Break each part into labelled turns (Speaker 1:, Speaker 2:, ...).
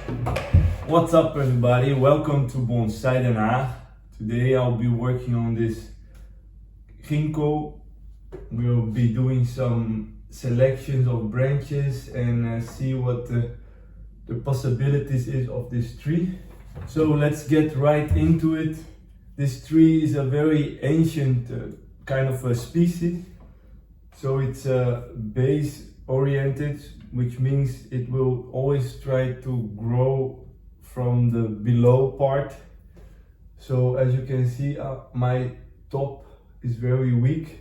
Speaker 1: What's up everybody, welcome to Bonsai Den Haag. Today I'll be working on this Ginkgo. We'll be doing some selections of branches and see what the possibilities is of this tree. So let's get right into it. This tree is a very ancient kind of a species. So it's base oriented, which means it will always try to grow from the below part. So as you can see, my top is very weak.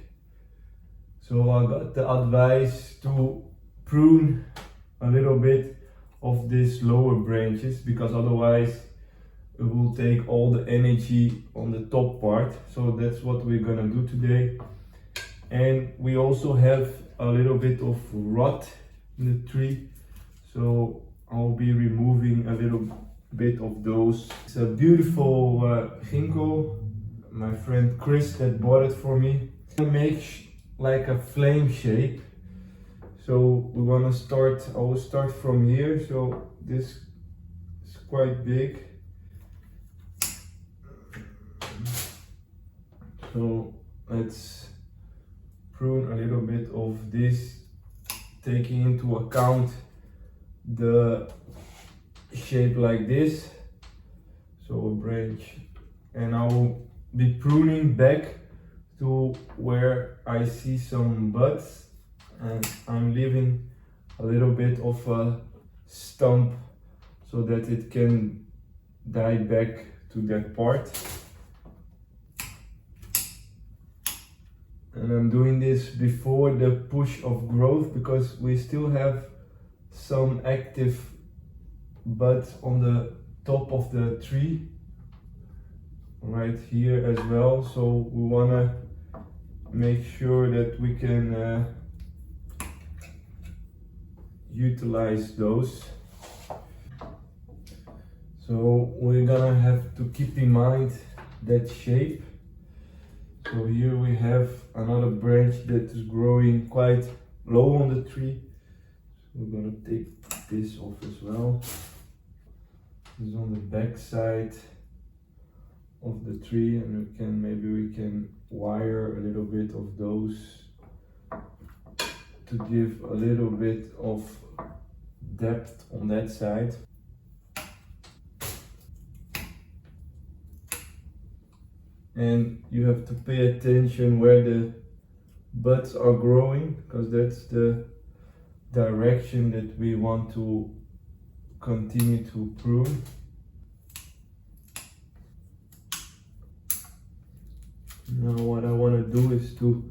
Speaker 1: So I got the advice to prune a little bit of these lower branches, because otherwise it will take all the energy on the top part. So that's what we're gonna do today. And we also have a little bit of rot in the tree, so I'll be removing a little bit of those. It's a beautiful Ginkgo. My friend Chris that bought it for me. I make like a flame shape. So we want to start, I will start from here. So this is quite big. So let's prune a little bit of this, taking into account the shape like this. So a branch, and I will be pruning back to where I see some buds, and I'm leaving a little bit of a stump so that it can die back to that part. And I'm doing this before the push of growth, because we still have some active buds on the top of the tree right here as well. So we want to make sure that we can utilize those. So we're gonna have to keep in mind that shape. So here we have another branch that is growing quite low on the tree. So we're gonna take this off as well. This is on the back side of the tree, and maybe we can wire a little bit of those to give a little bit of depth on that side. And you have to pay attention where the buds are growing, because that's the direction that we want to continue to prune. Now what I want to do is to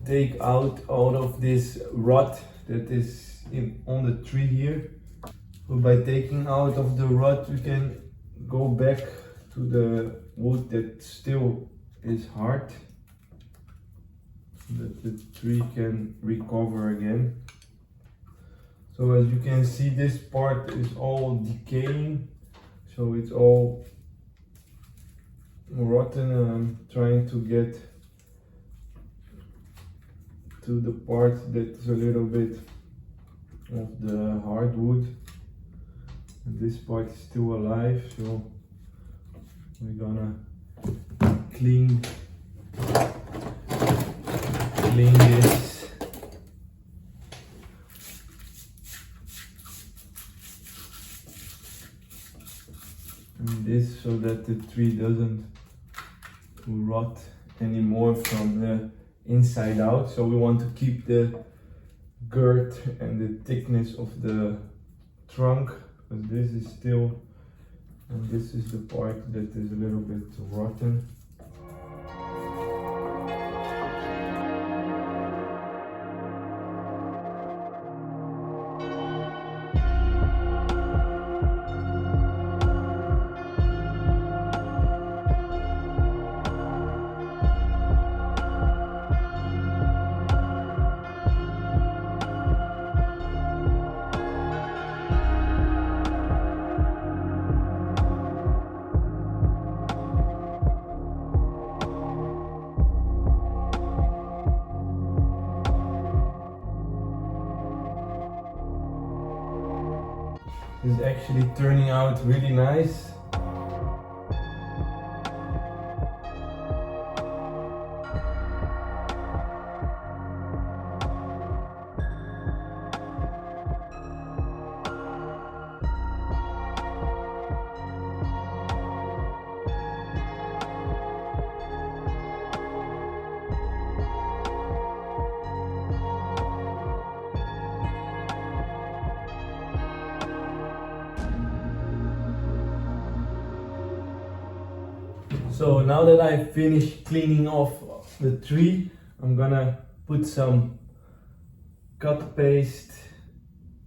Speaker 1: take out all of this rot that is on the tree here. So by taking out of the rot, we can go back to the wood that still is hard, so that the tree can recover again. So as you can see, this part is all decaying, so it's all rotten, and I'm trying to get to the part that's a little bit of the hardwood, and this part is still alive. So we're gonna clean this. And this, so that the tree doesn't rot anymore from the inside out. So we want to keep the girth and the thickness of the trunk, because this is still, and this is the part that is a little bit rotten. is actually turning out really nice. So now that I finished cleaning off the tree, I'm gonna put some cut paste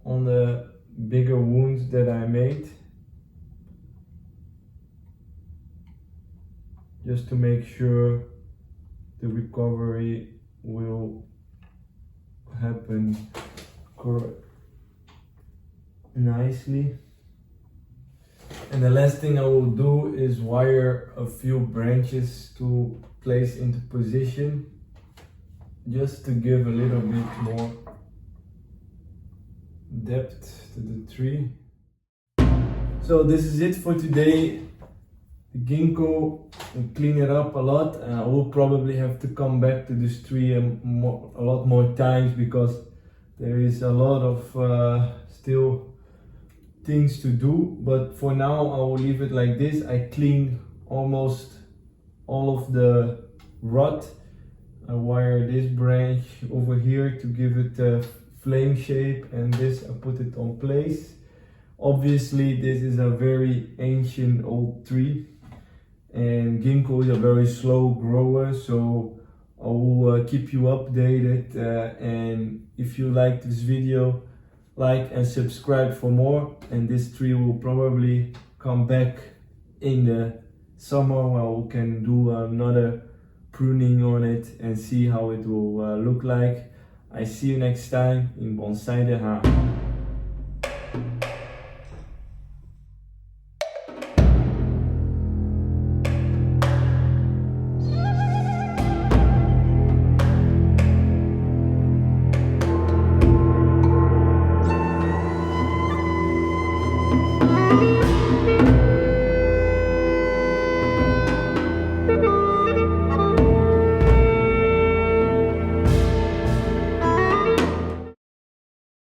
Speaker 1: on the bigger wounds that I made, just to make sure the recovery will happen nicely. And the last thing I will do is wire a few branches to place into position, just to give a little bit more depth to the tree. So this is it for today. The Ginkgo, and clean it up a lot, and I will probably have to come back to this tree a lot more times, because there is a lot of still things to do. But for now I will leave it like this. I cleaned almost all of the rot. I wire this branch over here to give it a flame shape, and this I put it on place. Obviously this is a very ancient old tree, and Ginkgo is a very slow grower, so I will keep you updated, and if you like this video, like and subscribe for more. And this tree will probably come back in the summer, where we can do another pruning on it and see how it will look like. I see you next time in Bonsai de Haag.